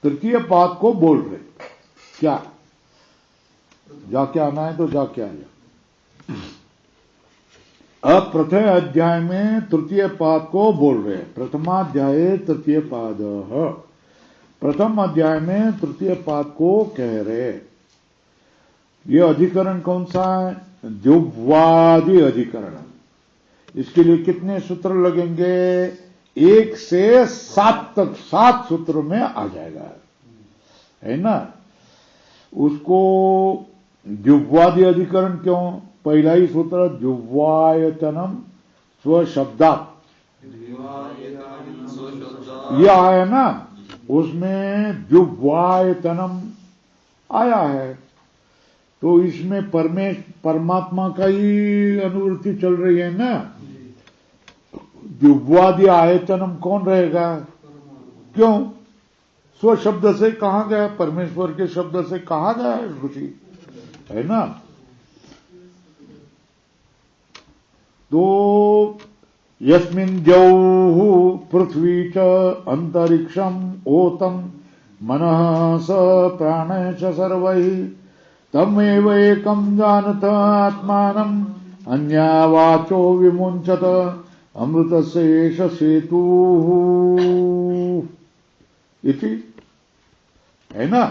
तृतीय पाद को बोल रहे। क्या जाके आना है तो जाके आ जा। अब प्रथम अध्याय में तृतीय पाद को बोल रहे। प्रथमाध्याय तृतीय पाद, प्रथम अध्याय में तृतीय पाद को कह रहे। ये अधिकरण कौन सा है? जुह्वादि अधिकरण। इसके लिए कितने सूत्र लगेंगे? 1 से 7 तक, 7 सूत्र में आ जाएगा, है ना। उसको जुह्वादि अधिकरण क्यों? पहला ही सूत्र जुह्वायतनम स्वशब्दात्, ये आया ना, उसमें जुह्वायतनम आया है। तो इसमें परमात्मा का ही अनुवृत्ति चल रही है ना। जुह्वादि आयतनम कौन रहेगा? क्यों? स्व शब्द से कहा गया, परमेश्वर के शब्द से कहा गया है ऋषि, है ना। तो यस्मिन् द्यौः पृथ्वी च अंतरिक्षम ओतम मनः स प्राण च सर्वैः तमेव एकं जानत आत्मानम् अन्यावाचो विमुञ्चत अमृतस्येष सेतुः इति, है ना।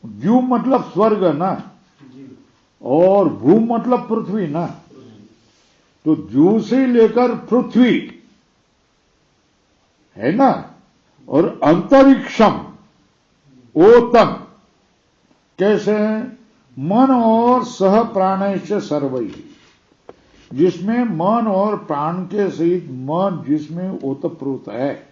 द्यू मतलब स्वर्ग ना, और भू मतलब पृथ्वी ना। तो द्यू से लेकर पृथ्वी, है ना, और अंतरिक्षम ओतम कैसे? मन और सह प्राणैश्च सर्वैः, जिसमें मन और प्राण के सहित मन जिसमें ओतप्रोत है,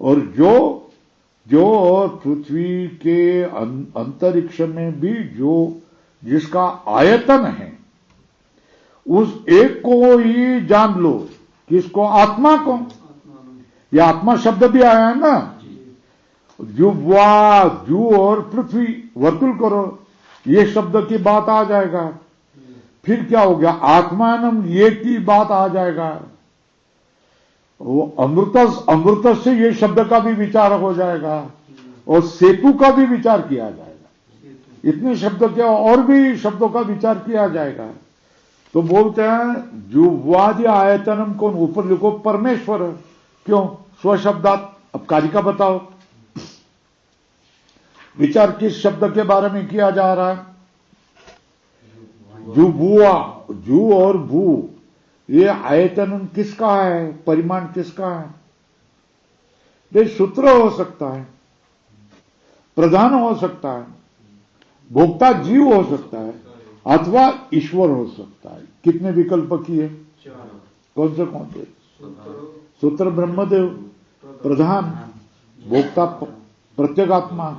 और जो और पृथ्वी के अंतरिक्ष में भी जो जिसका आयतन है, उस एक को ही जान लो। किसको? आत्मा को। ये आत्मा शब्द भी आया है ना। जुह्वा, जू और पृथ्वी वर्तुल करो, ये शब्द की बात आ जाएगा। फिर क्या हो गया? आत्मानम, ये की बात आ जाएगा। वो अमृत से ये शब्द का भी विचार हो जाएगा, और सेतु का भी विचार किया जाएगा। इतने शब्द क्या, और भी शब्दों का विचार किया जाएगा। तो बोलते हैं जुह्वादि आयतनम कौन? ऊपर लिखो परमेश्वर। क्यों? स्वशब्दात्। अब कार्य का बताओ, विचार किस शब्द के बारे में किया जा रहा है? जुबुआ, जू और भू, ये आयतन किसका है? परिमाण किसका है? ये सूत्र हो सकता है, प्रधान हो सकता है, भोक्ता जीव हो सकता है, अथवा ईश्वर हो सकता है। कितने विकल्प किए? कौन से? सूत्र ब्रह्मदेव, प्रधान, भोक्ता प्रत्यगात्मा,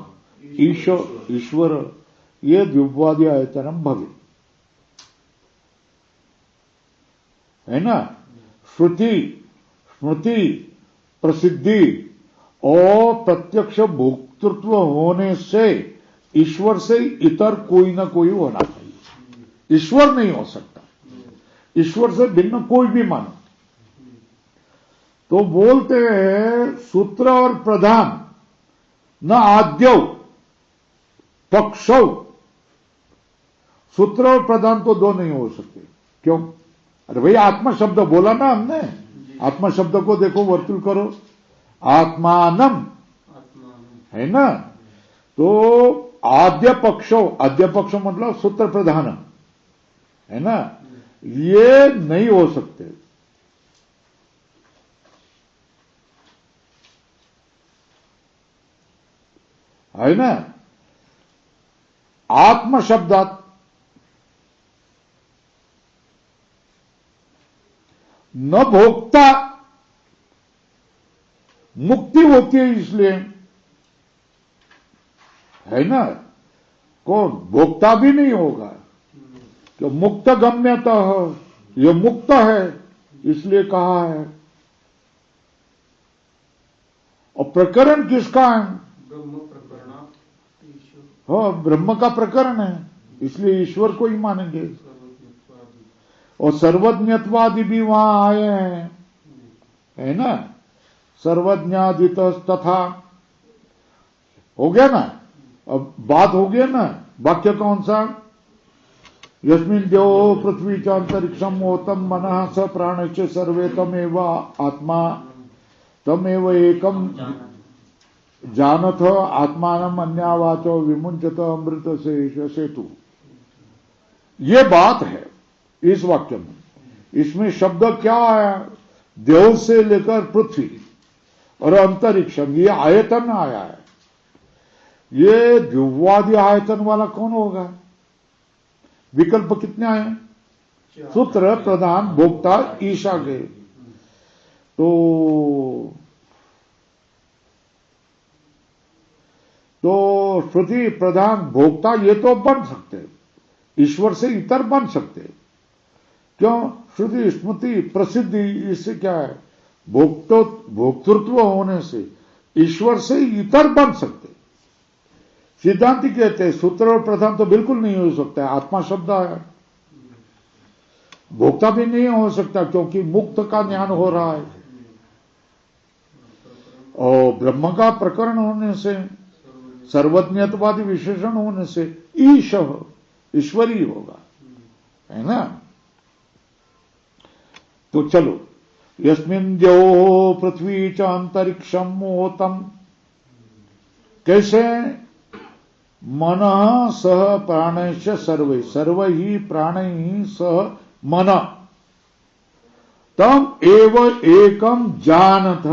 ईश्वर, ये द्युवादि आयतनम भवे, है ना। श्रुति, स्मृति, प्रसिद्धि और प्रत्यक्ष भोक्तृत्व होने से ईश्वर से इतर कोई ना कोई होना चाहिए। ईश्वर नहीं हो सकता, ईश्वर से भिन्न कोई भी मानो। तो बोलते हैं सूत्र और प्रधान न आद्यौ पक्षौ, सूत्र और प्रधान तो दो नहीं हो सकते। क्यों? अरे भाई आत्मा शब्द बोला ना हमने, आत्मा शब्द को देखो, वर्तुल करो, आत्मानम, है ना। तो आद्य पक्षो मतलब सूत्र प्रधान, है ना, ये नहीं हो सकते। है ना। आत्म शब्दात न भोक्ता, मुक्ति होती है इसलिए, है ना। कौन? भोक्ता भी नहीं होगा, तो मुक्त गम्यतः, ये मुक्त है इसलिए कहा है। और प्रकरण किसका है? हाँ, ब्रह्म का प्रकरण है, इसलिए ईश्वर को ही मानेंगे। और सर्वज्ञत्वादि भी वहां आए हैं, है ना। सर्वज्ञादित तथा। हो गया ना, अब बात हो गया ना। वाक्य कौन सा? यस्मिन् देवो पृथ्वी च अंतरिक्षम ओतम मनः स प्राणश्च सर्वे तमेव आत्मा तमेव एकम जानथ आत्मानम अन्यावाचो विमुंचत अमृत से सेतु। ये बात है इस वाक्य में। इसमें शब्द क्या आया? देव से लेकर पृथ्वी और अंतरिक्षम, ये आयतन आया है। ये द्विवादी आयतन वाला कौन होगा? विकल्प कितने आए? सूत्र, प्रधान, भोक्ता, ईशा के। तो श्रुति, प्रधान, भोक्ता ये तो बन सकते, ईश्वर से इतर बन सकते। क्यों? श्रुति, स्मृति, प्रसिद्धि, इससे क्या है? भोक्तृत्व होने से ईश्वर से इतर बन सकते। सिद्धांति कहते हैं सूत्र और प्रधान तो बिल्कुल नहीं हो सकता है, आत्मा शब्द आया। भोक्ता भी नहीं हो सकता क्योंकि मुक्त का ज्ञान हो रहा है, और ब्रह्म का प्रकरण होने से, सर्वज्ञत्वादि विशेषण होने से ईश ईश्वरी होगा, है ना। तो चलो, यस्मिन् द्यौ पृथ्वी च अंतरिक्षम ओतम, कैसे? मनः सह प्राणश्च सर्वे, सर्व ही प्राण ही सह मन, तम एव एकम जानथ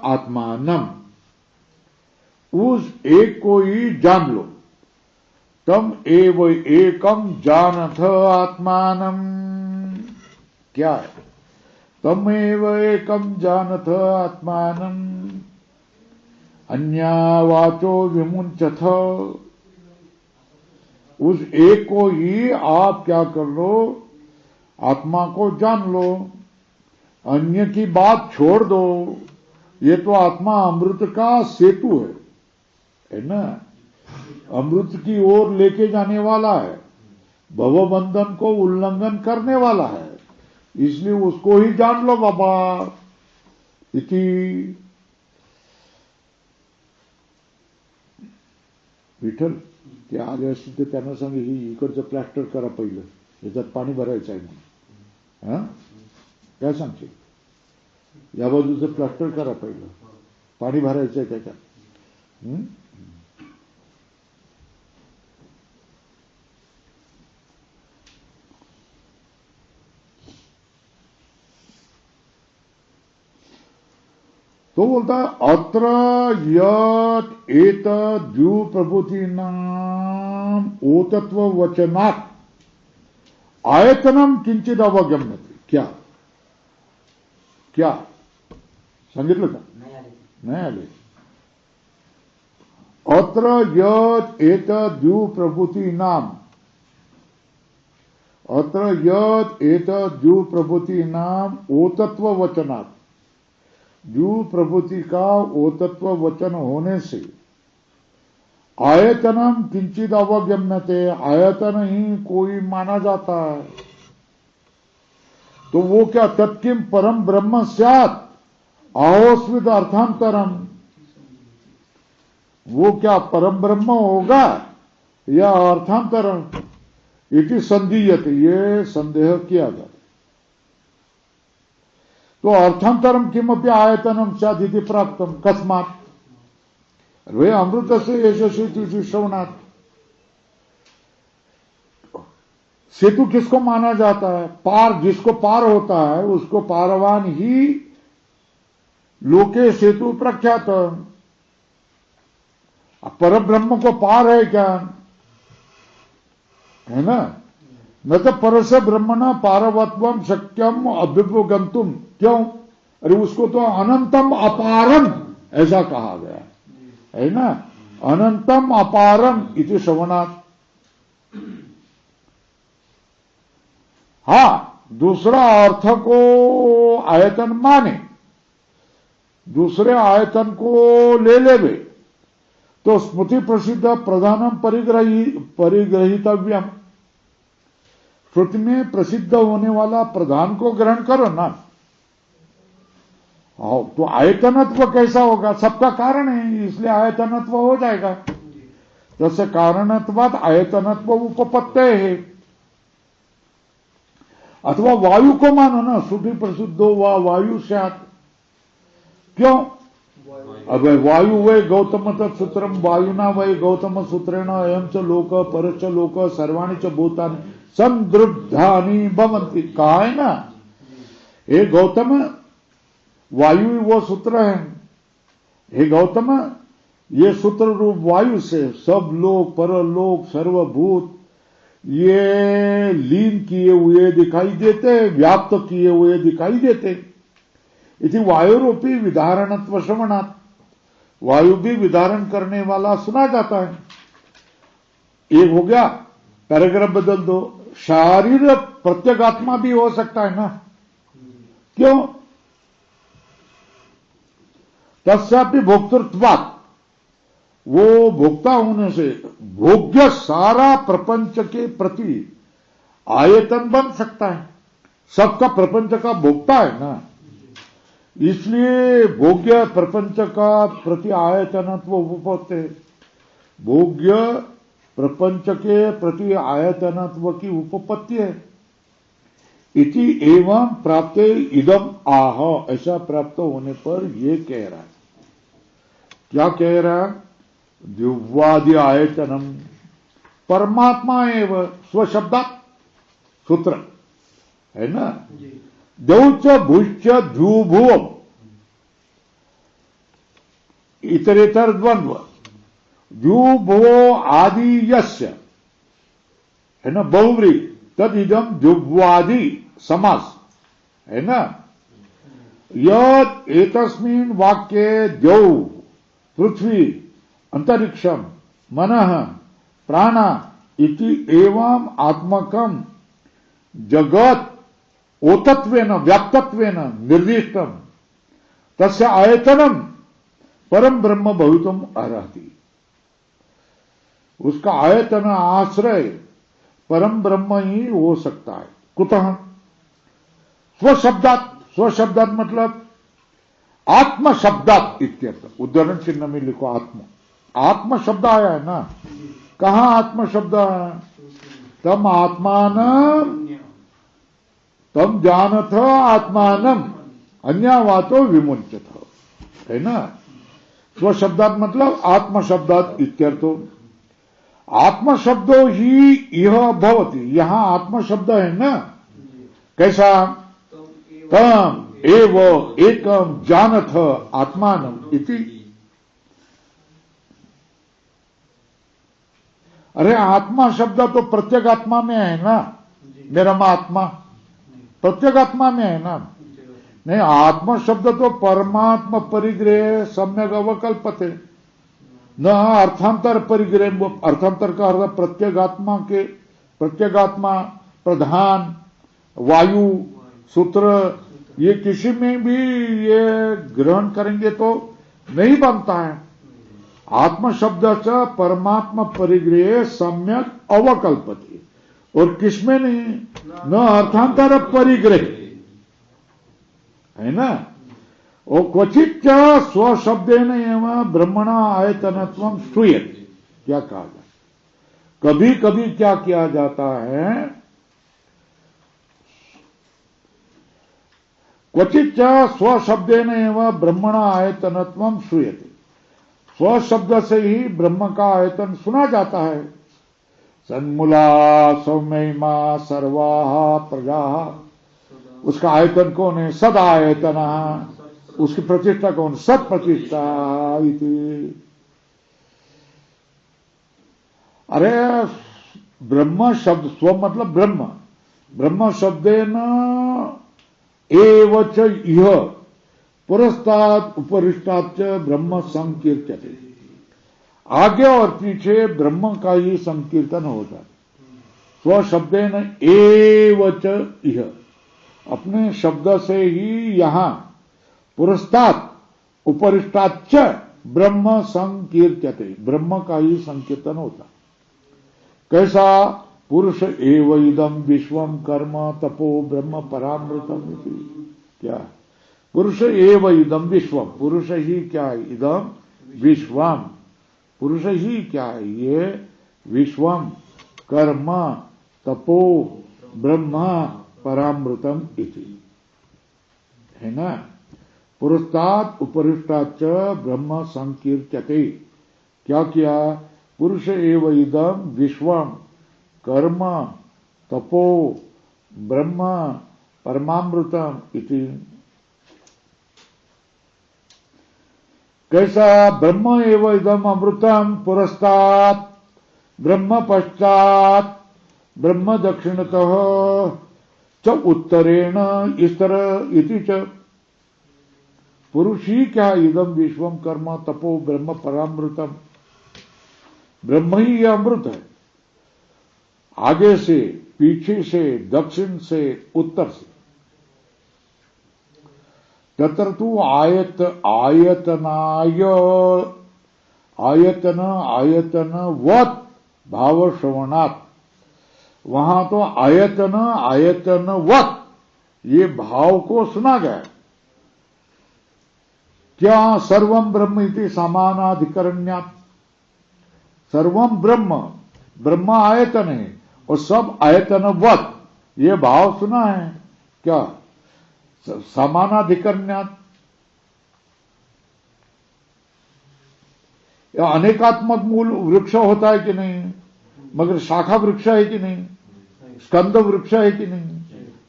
आत्मानम, उस एक को ही जान लो। तम एव एकम जानथ आत्मानम, क्या है? तम एव एकम जानथ आत्मानम अन्यावाचो विमुंचथ, उस एक को ही आप क्या कर लो? आत्मा को जान लो, अन्य की बात छोड़ दो। ये तो आत्मा अमृत का सेतु है ना, अमृत की ओर लेके जाने वाला है, भवबंधन को उल्लंघन करने वाला है, इसलिए उसको ही जान लो बाबा। इति विठ्ठल, ते आले असते तर त्यांना सांगे ही इकडचं प्लॅस्टर करा पहिलं, याच्यात पाणी भरायचं आहे म्हणून। हा, काय सांगते? या बाजूचं प्लॅस्टर करा पहिलं, पाणी भरायचं आहे त्याच्यात। तो बोलता अत्र यत एत द्यू प्रभुति नाम ओतत्व वचनात् आयतनम किंचित अवगम्यते। क्या क्या सांगितलं का? नाही आले। अत्र यत एत द्यू प्रभुति नाम, अत्र यत एत द्यू प्रभुति नाम ओतत्व वचनात्, द्यू प्रभुति का ओतत्व वचन होने से आयतनम किंचित अवगम्यते, आयतन ही कोई माना जाता है। तो वो क्या? तत्किम परम ब्रह्म स्यात् आहोस्विद अर्थांतरम, वो क्या परम ब्रह्म होगा या अर्थांतरम? इति संदियते, ये संदेह किया जाता। तो अर्थांतरम किमपि आयतनम स्यादिति प्राप्तम, कस्मात्? वे अमृत से यशस्वी श्रवणात्। सेतु किसको माना जाता है? पार, जिसको पार होता है उसको पारवान ही लोके सेतु प्रख्यात। परब्रह्म को पार है क्या? है ना। न तो परस ब्रह्मण पारवत्वम शक्यम अभ्युपगंतुम। क्यों? अरे उसको तो अनंतम अपारम ऐसा कहा गया है ना, अनंतम अपारम इति श्रवणात्। हाँ, दूसरा अर्थ को आयतन माने, दूसरे आयतन को ले लेवे तो स्मृति प्रसिद्ध प्रधानम परिग्रहितव्यम, श्रुति में प्रसिद्ध होने वाला प्रधान को ग्रहण करो ना। तो आयतनत्व कैसा होगा? सबका कारण है, इसलिए आयतनत्व हो जाएगा। जैसे कारणत्वाद आयतनत्व उपपत्तय है। अथवा वायु को मानो ना, श्रुति प्रसिद्धो वा वायु स्यात्। क्यों? अब वायु वै गौतम तत्सूत्रम वायुना वै गौतम सूत्रेण अयम च लोक परच लोक सर्वाणि च भूतानि संदृग्धानि भवन्ति। कहा है ना, हे गौतम, वायु वो सूत्र है। हे गौतम, ये सूत्र रूप वायु से सब लोक परलोक सर्वभूत ये लीन किए हुए दिखाई देते, व्याप्त किए हुए दिखाई देते। इति वायुरूपी विधारणत्व श्रवणात्, वायु भी विधारण करने वाला सुना जाता है। एक हो गया, पैराग्राफ बदल दो, शारीर प्रत्यगात्मा भी हो सकता है ना। क्यों? तस्यापि भोक्तृत्वात्, वो भोक्ता होने से भोग्य सारा प्रपंच के प्रति आयतन बन सकता है। सबका प्रपंच का भोक्ता है ना, इसलिए भोग्य प्रपंच का प्रति आयतनत्व उपपत्ति है। भोग्य प्रपंच के प्रति आयतनत्व की उपपत्ति है। इति एवं प्राप्त इदम आह, ऐसा प्राप्त होने पर ये कह रहा है। क्या कह रहा है? द्युवादि आयतनम परमात्मा एवं स्वशब्दात्, सूत्र है ना। द्यौच भूश्च द्युभुवम इतरेतर द्वंद्व द्युभुवो आदि यस्य है ना, बहुव्रीहि तद इदम द्युवादि समास है ना। यद एतस्मिन् वाक्ये द्यौ पृथ्वी अंतरिक्षम मनः प्राणा इति एवं आत्मकम जगत ओतत्वेन व्याप्तत्वेन निर्दिष्टम तस्य आयतनम परम ब्रह्म भवितुम अर्हति। उसका आयतन आश्रय परम ब्रह्म ही हो सकता है। कुतः? स्वशब्दात्, स्वशब्दात् मतलब आत्म शब्दात् इत्यर्थ। उदाहरण चिन्ह में लिखो आत्म, आत्म शब्द आया है ना। कहां आत्म शब्द है? तम आत्मानम तम जानथ आत्मानम अन्यावातो विमुंचत, है ना। स्वशब्दात् मतलब आत्म शब्दात् इत्यर्थो। आत्म शब्दो ही यह भवति, यहां आत्म शब्द है ना। कैसा? तम एव एकम जानथ आत्मानम इति। अरे आत्मा शब्द तो प्रत्यगात्मा में है ना, मेरा आत्मा प्रत्यगात्मा में है ना। नहीं, आत्मा शब्द तो परमात्मा परिग्रह सम्यक अवकल्पते न अर्थांतर परिग्रह। अर्थांतर का अर्थ प्रत्यगात्मा के, प्रत्यगात्मा प्रधान वायु सूत्र, ये किसी में भी ये ग्रहण करेंगे तो नहीं बनता है। आत्म शब्द च परमात्मा परिग्रह सम्यक अवकल्पते, और किसमें नहीं? न अर्थांतर परिग्रह, है ना। और क्वचित स्वशब्देन एवं ब्रह्मणा आयतनत्वं श्रूयते। क्या कहा जाए? कभी कभी क्या किया जाता है? क्वचित स्वशब्देन एवं ब्रह्मणा आयतनत्वं श्रूयते, स्वशब्द से ही ब्रह्म का आयतन सुना जाता है। सन्मूला सौम्यमा सर्वा प्रजा, उसका आयतन कौन है? सद आयतना। उसकी प्रतिष्ठा कौन? सत प्रतिष्ठा इति। अरे ब्रह्म शब्द, स्व मतलब ब्रह्म, ब्रह्म शब्देन एवच इह पुरस्तात् उपरिष्टात् ब्रह्म संकीर्त्यते। आगे और पीछे ब्रह्म का ही संकीर्तन होता है। स्वशब्देन एवच इह, अपने शब्द से ही यहां पुरस्तात् उपरिष्टाच्च ब्रह्म संकीर्त्यते, ब्रह्म का ही संकीर्तन होता। कैसा? पुरुष एव इदम विश्वम कर्म तपो ब्रह्म परामृतम। क्या? पुरुष एव इदम विश्वम, पुरुष ही क्या है, इदम विश्वम, पुरुष ही क्या है, ये विश्वम कर्म तपो ब्रह्म परामृतम इति, है ना। पुरस्तात् उपरिष्टाच्च ब्रह्म संकीर्त्यते, क्या किया, पुरुष एव इदम विश्वम कर्म तपो ब्रह्म परमामृतम इति। कैसा, ब्रह्म एव इदम अमृतम पुरस्तात् ब्रह्म पश्चात ब्रह्म दक्षिणतः च उत्तरेण, इस तरह इति च। पुरुष ही क्या, इदम विश्वम कर्म तपो ब्रह्म परामृतम, ब्रह्म ही यह अमृत है, आगे से पीछे से दक्षिण से उत्तर से। तत्र तु आयत आयतनाय आयतन आयतनवत् भाव श्रवणात्, वहां तो आयतन आयतनवत् ये भाव को सुना गया। क्या, सर्वम ब्रह्म इति समानाधिकरण्यात्, सर्वम ब्रह्म, ब्रह्म आयतन है और सब आयतनवत्, ये भाव सुना है क्या, समानाधिकरण्यात्। अनेकात्मक मूल वृक्ष होता है कि नहीं, मगर शाखा वृक्ष है कि नहीं, स्कंद वृक्ष है कि नहीं,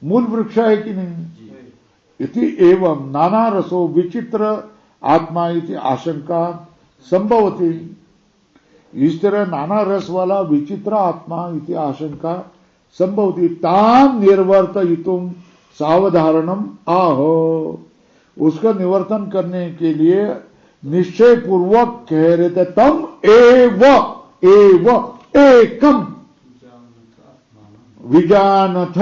मूल वृक्ष है कि नहीं। इति एवं नाना रसो विचित्र आत्मा इति आशंका संभवती, इस तरह नाना रस वाला विचित्र आत्मा इति आशंका संभवती। ताम निर्वर्तयितुम सावधारणम आहो, उसका निवर्तन करने के लिए निश्चय पूर्वक कह रहे थे, तम एव एव एकम विजानथ,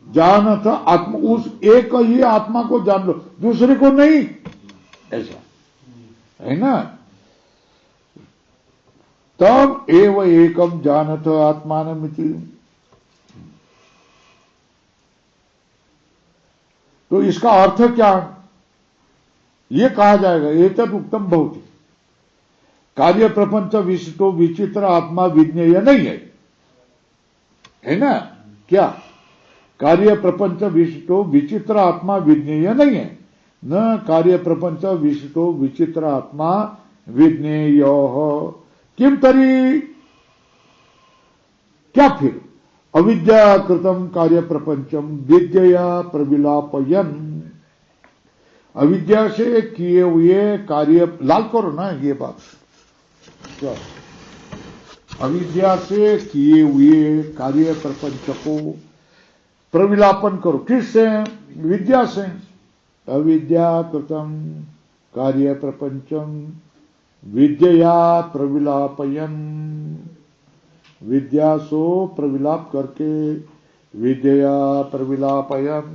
जानथ आत्मा, उस एक ही आत्मा को जान लो, दूसरे को नहीं, ऐसा है ना। तब एव एकम जानथ आत्मानमिति। तो इसका अर्थ क्या, ये कहा जाएगा, एतत् उक्तम भवति, कार्य प्रपंच विशिष्टो विचित्र आत्मा विज्ञेय नहीं है ना। क्या, कार्य प्रपंच विशिष्टो विचित्र आत्मा विज्ञेय नहीं है, न कार्य प्रपंच विशिष्टो विचित्र आत्मा विज्ञेय। किम तरी, क्या फिर, अविद्याकृतम कार्य प्रपंचम विद्यया प्रविलापयन, अविद्या से किए हुए कार्य, लाल करो ना ये बात, क्या, अविद्या से किए हुए कार्य प्रपंच को प्रविलापन करो, किससे, विद्या से। अविद्याकृतम कार्य प्रपंचम विद्या प्रविलापयन, विद्या सो प्रविलाप करके, विद्या प्रविलापयन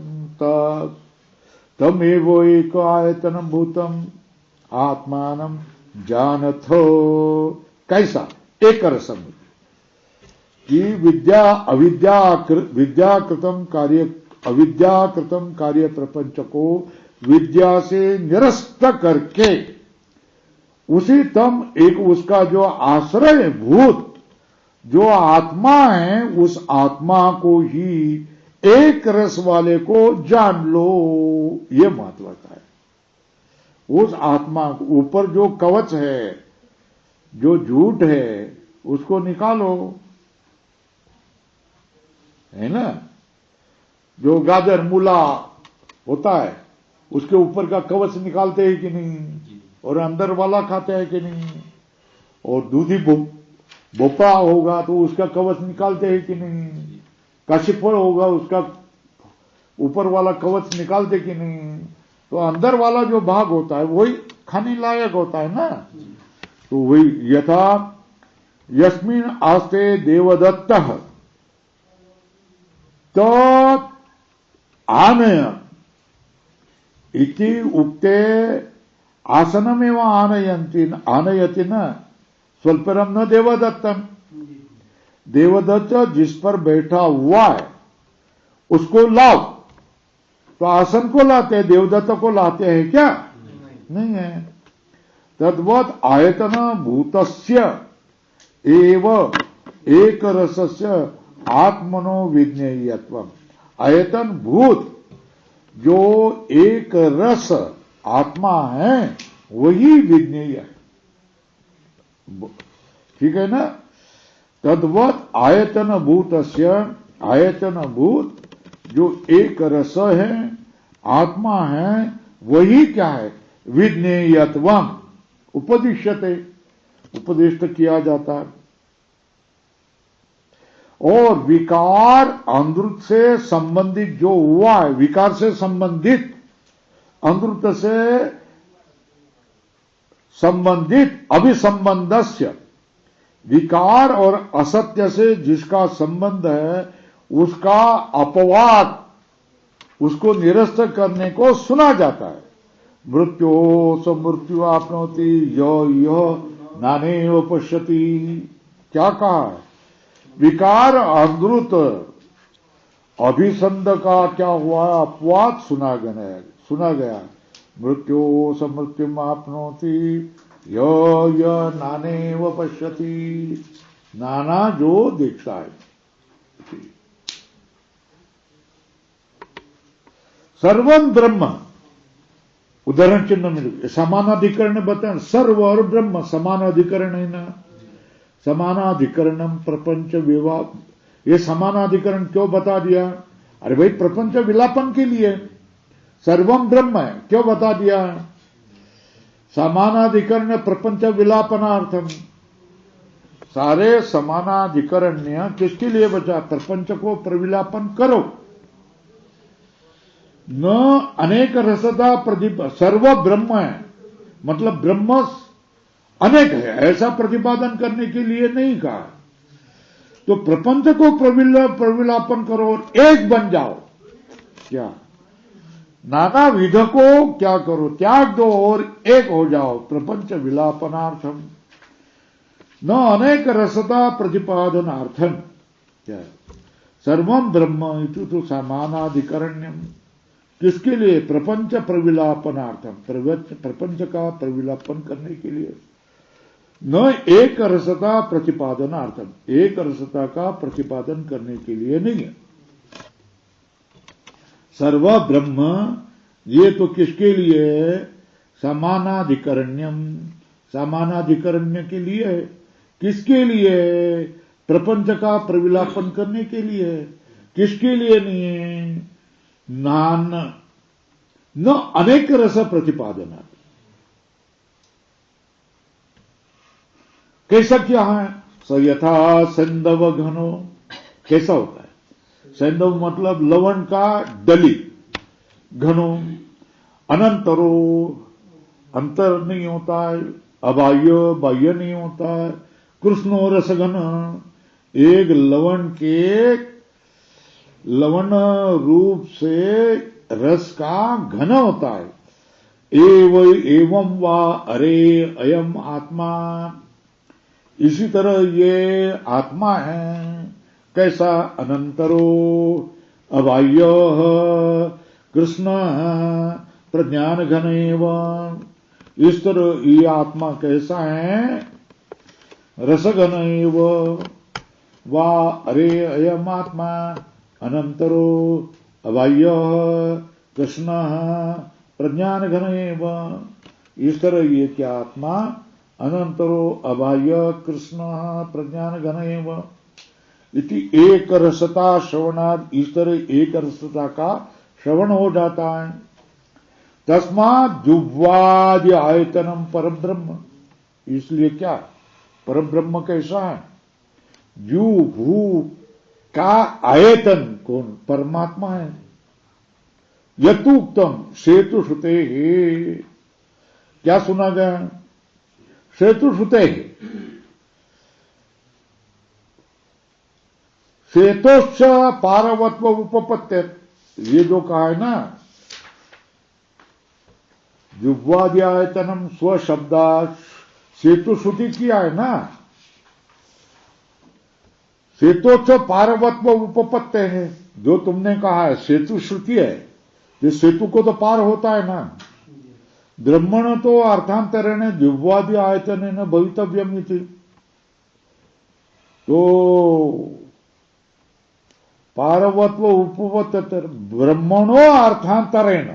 तमेव एक आयतनम भूतम आत्मानम जानथो। कैसा, एक रसम कि विद्याकृतम कार्य प्रपंच को विद्या से निरस्त करके, उसी तम एक उसका जो आश्रय भूत जो आत्मा है, उस आत्मा को ही एक रस वाले को जान लो, ये महत्व है। उस आत्मा को ऊपर जो कवच है, जो झूठ है, उसको निकालो, है ना। जो गाजर मूला होता है, उसके ऊपर का कवच निकालते हैं कि नहीं, और अंदर वाला खाते हैं कि नहीं। और दूधी भोपा होगा तो उसका कवच निकालते हैं कि नहीं, काशीफल होगा उसका ऊपर वाला कवच निकालते कि नहीं। तो अंदर वाला जो भाग होता है वही खाने लायक होता है ना। तो वही यथा यस्मिन आस्ते देवदत्त तो आनय इति उक्ते आसनमेव आनयति न स्वल्परम न देवदत्तम। देवदत्त जिस पर बैठा हुआ है उसको लाओ, तो आसन को लाते हैं, देवदत्त को लाते हैं क्या? नहीं है। तद्वत आयतन भूतस्य एव एक रसस्य आत्मनो विज्ञेयत्व। आयतन भूत जो एक रस आत्मा है वही विज्ञेय है। ठीक है ना? तद्वत आयतन भूतस्य, आयतन भूत जो एक रस है, आत्मा है, वही क्या है? विज्ञेयत्वम उपदिश्यते, उपदिष्ट किया जाता है। और विकार अंधृत से संबंधित जो हुआ है, विकार से संबंधित, अंधृत से संबंधित अभिसंबंधस्य, विकार और असत्य से जिसका संबंध है उसका अपवाद, उसको निरस्त करने को सुना जाता है। मृत्यो स मृत्यु आपनोति यो यो नानेव पश्यति। क्या कहा है? विकार अंधृत अभिसंध का क्या हुआ? अपवाद सुना गया। मृत्यो स मृत्यु आपनोति यो यो नानेव पश्यति, नाना जो देखता है। सर्वम ब्रह्म, उदाहरण चिन्ह में समानाधिकरण बताए। सर्व और ब्रह्म समानाधिकरण है ना। समानाधिकरणम प्रपंच विवाह, ये समानाधिकरण क्यों बता दिया? अरे भाई प्रपंच विलापन के लिए। सर्वम ब्रह्म है, क्यों बता दिया? समानाधिकरण प्रपंच विलापनार्थम। सारे समानाधिकरण्य किसके लिए बचा? प्रपंच को प्रविलापन करो। न अनेक रसता प्रतिप, सर्व ब्रह्म है मतलब ब्रह्म अनेक है ऐसा प्रतिपादन करने के लिए नहीं कहा। तो प्रपंच को प्रविलापन करो और एक बन जाओ। क्या? नाना विध को क्या करो? त्याग दो और एक हो जाओ। प्रपंच विलापनार्थम न अनेक रसता प्रतिपादनार्थम। क्या? सर्वम ब्रह्म इति तो समानाधिकरण्यम, किसके लिए? प्रपंच प्रविलापनार्थम, प्रपंच का प्रविलापन करने के लिए। न एक रसता प्रतिपादनार्थम, एक रसता का प्रतिपादन करने के लिए नहीं है। सर्व ब्रह्म ये तो किसके लिए है? समानाधिकरण्यम, समानाधिकरण्य के लिए है। किसके लिए? प्रपंच का प्रविलापन करने के लिए। किसके लिए नहीं है? नान न अनेक रस प्रतिपादन। कैसा क्या है? स यथा सैंधव घनो, कैसा होता है? सैंधव मतलब लवण का डली, घनो अनंतरो, अंतर नहीं होता है, अबाह्य बाह्य नहीं होता है, कृष्णो रसघन, एक लवण के लवण रूप से रस का घन होता है। एवं वा अरे अयम आत्मा, इसी तरह ये आत्मा है। कैसा? अनंतरो अबाह्य कृष्ण प्रज्ञान घन एवं, इस तरह ये आत्मा कैसा है? रसघन एवं वा अरे अयम आत्मा अनंतरो अबाह्य कृष्ण प्रज्ञान घन एवं, इस तरह ये क्या आत्मा? अनंतरो अबाह्य कृष्ण प्रज्ञान घन एवं इति एक रसता श्रवणाद, इस तरह एक रसता का श्रवण हो जाता है। तस्मात् जुह्वादि आयतनम परब्रह्म, इसलिए क्या? परब्रह्म कैसा है? जू भू का आयतन कौन? परमात्मा है। यतुक्तम सेतु श्रुते, क्या सुना गया? सेतु श्रुते, सेतोश्च पारवत्व उपपत्ति, ये जो कहा है ना, जुह्वादि आयतनम स्वशब्दा सेतु श्रुति किया है ना। सेतोच्च पारवत्व उपपत्ति है, जो तुमने कहा है सेतु श्रुति है, ये सेतु को तो पार होता है ना। ब्रह्मण तो अर्थांतरेण दिव्यादि आयतनेन भवितव्यम इति। तो पारवत्व उपवत ब्रह्मणो अर्थांतरेण,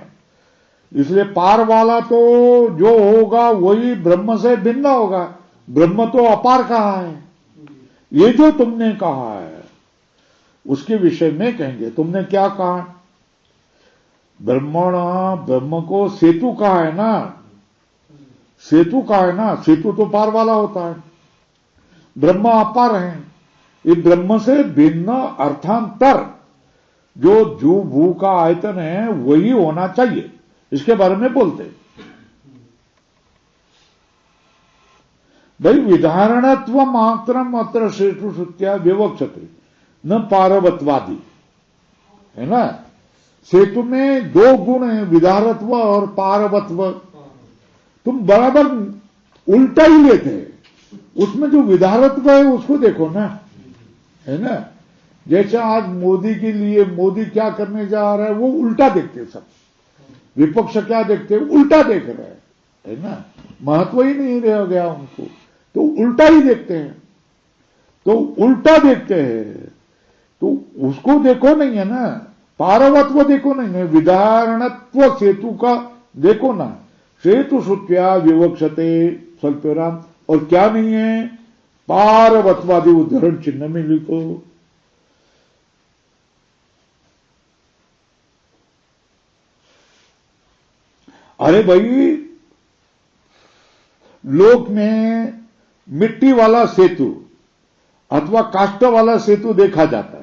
इसलिए पार वाला तो जो होगा वही ब्रह्म से भिन्न होगा। ब्रह्म तो अपार कहा है। ये जो तुमने कहा है उसके विषय में कहेंगे। तुमने क्या कहा? ब्रह्म को सेतु कहा है ना, सेतु कहा है ना। सेतु तो पार वाला होता है, ब्रह्म अपार है। ये ब्रह्म से भिन्न अर्थांतर जो जू भू का आयतन है वही होना चाहिए, इसके बारे में बोलते। भाई विधारणत्व मात्रम अत्र सेतु श्रुत्या विवक्षते न पारवत्वादि, है ना। सेतु में दो गुण है, विधारत्व और पारवत्व। तुम बराबर उल्टा ही लेते हैं। उसमें जो विधारत्व है उसको देखो ना, है ना। जैसे आज मोदी के लिए, मोदी क्या करने जा रहा है वो उल्टा देखते सब। विपक्ष क्या देखते हैं? उल्टा देख रहे हैं, है ना। महत्व ही नहीं रह गया उनको, तो उल्टा ही देखते हैं। तो उल्टा देखते हैं तो उसको देखो नहीं है ना, पारवत्व देखो नहीं है, विधारणत्व सेतु का देखो ना। सेतु श्रुत्या विवक्षते स्वल्पराम, और क्या नहीं है? पारवत्वादि उदाहरण चिन्ह में लिखो। अरे भाई, लोक में मिट्टी वाला सेतु अथवा काष्ठ वाला सेतु देखा जाता है,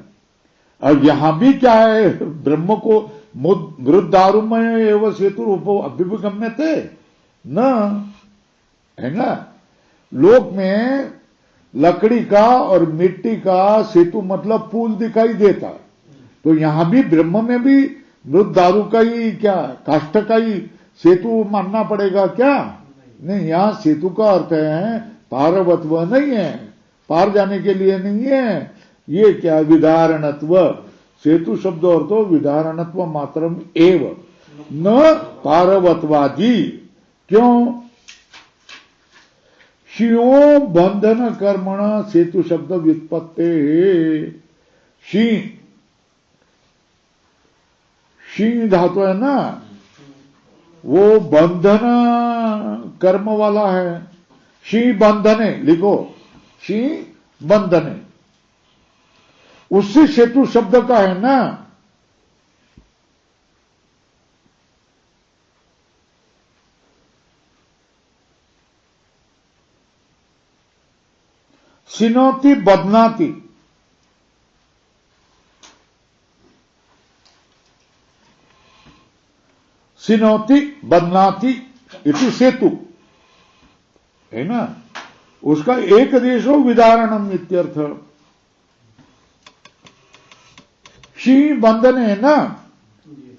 और यहां भी क्या है? ब्रह्म को वृद्धारुमय एवं सेतु अभ्युपगम्यते न, है ना। लोक में लकड़ी का और मिट्टी का सेतु मतलब पुल दिखाई देता, तो यहां भी ब्रह्म में भी मृत दारू का ही, क्या काष्ठ का ही सेतु मानना पड़ेगा क्या? नहीं, यहां सेतु का अर्थ है पारवत्व नहीं है, पार जाने के लिए नहीं है। ये क्या? विधारणत्व। सेतु शब्द अर्थ विधारणत्व मात्रम एव न पारवत्वादि। क्यों? शियो बंधन कर्मण सेतु शब्द व्युत्पत्ति। शी धातु है ना, वो बंधन कर्म वाला है। शी बंधने लिखो, शी बंधने, उससे सेतु शब्द का है ना। सिनोति बदनाति, सिनोति बदनाति इति सेतु, है ना। उसका एक देशो विधारणम इत्यर्थ। शी बंधन है ना,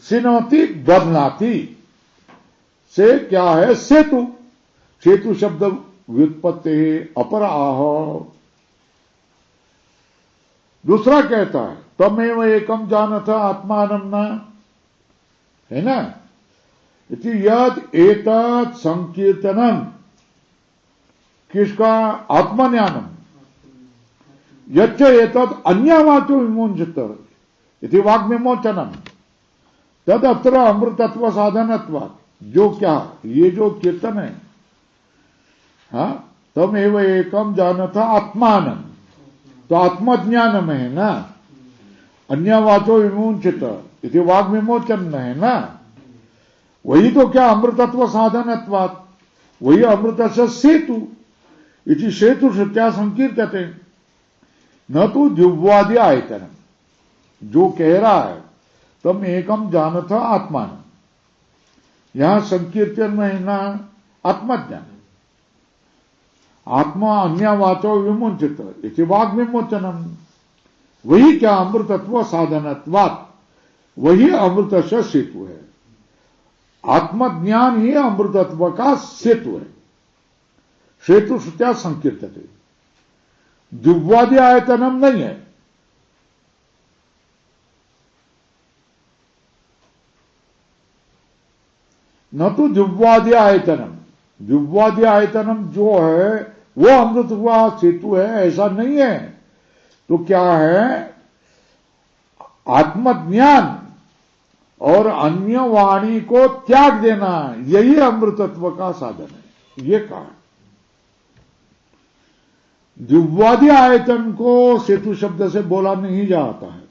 सिनोति बदनाति से क्या है? सेतु। सेतु शब्द व्युत्पत्ति अपर आह। दूसरा कहता है तमेव एकम जानथ आत्मानं न, है ना। इति यद एतत् संकीर्तनम, किसका? आत्मज्ञानम। यच्च एतत् अन्यवाचो विमोचत इति वाग् विमोचनम तद अत्र अमृतत्व साधनत्वात्। जो क्या? ये जो कीर्तन है, हाँ, तमेव एकम जानथ आत्मानं, तो आत्मज्ञान में है ना। अन्यवाचो विमोचित इति वाग् विमोचन में है ना। वही तो क्या? अमृतत्व साधनत्वात्, वही अमृत से सेतु। इति सेतु से क्या संकीर्तते न तो दिव्यादि आयतन। जो कह रहा है तम एकम जानथ आत्मान, यहां संकीर्तन में है ना आत्मज्ञान। आत्मा अन्यवाचो विमोचित इति वाग् विमोचनम, वही क्या? अमृतत्व साधनत्वात्, वही अमृत से सेतु है। आत्मज्ञान ही अमृतत्व का सेतु है। सेतु क्या संकीर्तते, दिव्यादि आयतनम नहीं है। न तो जिह्वादि आयतनम, जिह्वादि आयतनम जो है वो अमृत हुआ सेतु है, ऐसा नहीं है। तो क्या है, आत्मज्ञान और अन्य वाणी को त्याग देना, यही अमृतत्व का साधन है, ये कहा। जिह्वादि आयतन को सेतु शब्द से बोला नहीं जाता है।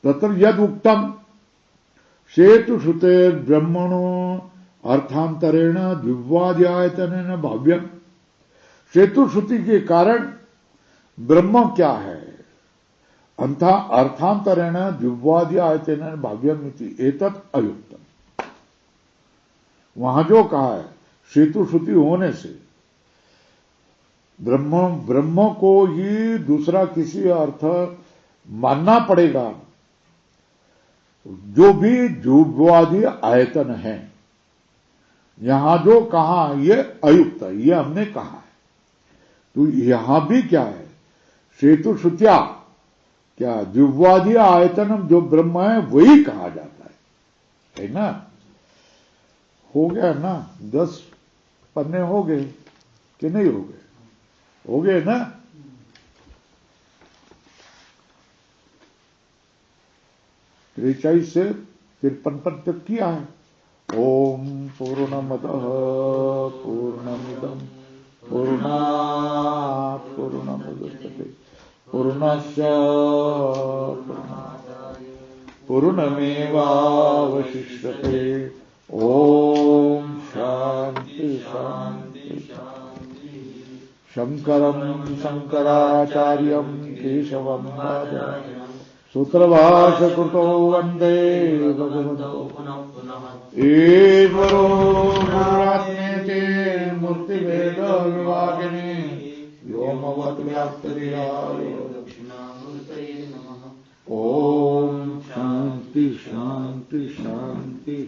तत्र यद उत्तम सेतु श्रुते ब्रह्मणो अर्थांतरेण जिह्वादि आयतन भाव्यम। सेतु श्रुति के कारण ब्रह्म क्या है, अर्थांतरेण जिह्वादि आयतन भाव्यम इति एतत् अयुक्तम। वहां जो कहा है सेतु श्रुति होने से ब्रह्म को ही दूसरा किसी अर्थ मानना पड़ेगा, जो भी जिह्वादि आयतन है, यहां जो कहा ये अयुक्त है, ये हमने कहा है। तो यहां भी क्या है, सेतु श्रुत्या क्या जिह्वादि आयतनम जो ब्रह्म है वही कहा जाता है ना। हो गया ना, 10 पन्ने हो गए कि नहीं हो गए? हो गए ना। त्रेचाईस से 53 तक किया है। ओम पूर्णमदः पूर्णमिदं पूर्णात् पूर्णमुदच्यते पूर्णस्य पूर्णमेवावशिष्यते। ओम शांति शांति शांति। शंकरं शंकराचार्यं केशवं बादरायणं सूत्रभाष्यकृतो वन्दे भगवतो ईश्वरो गुरुरात्मेति मूर्तिभेदविभागिने व्योमवद्व्याप्तदेहाय दक्षिणामूर्तये नमः। ओम शांति शांति शांति।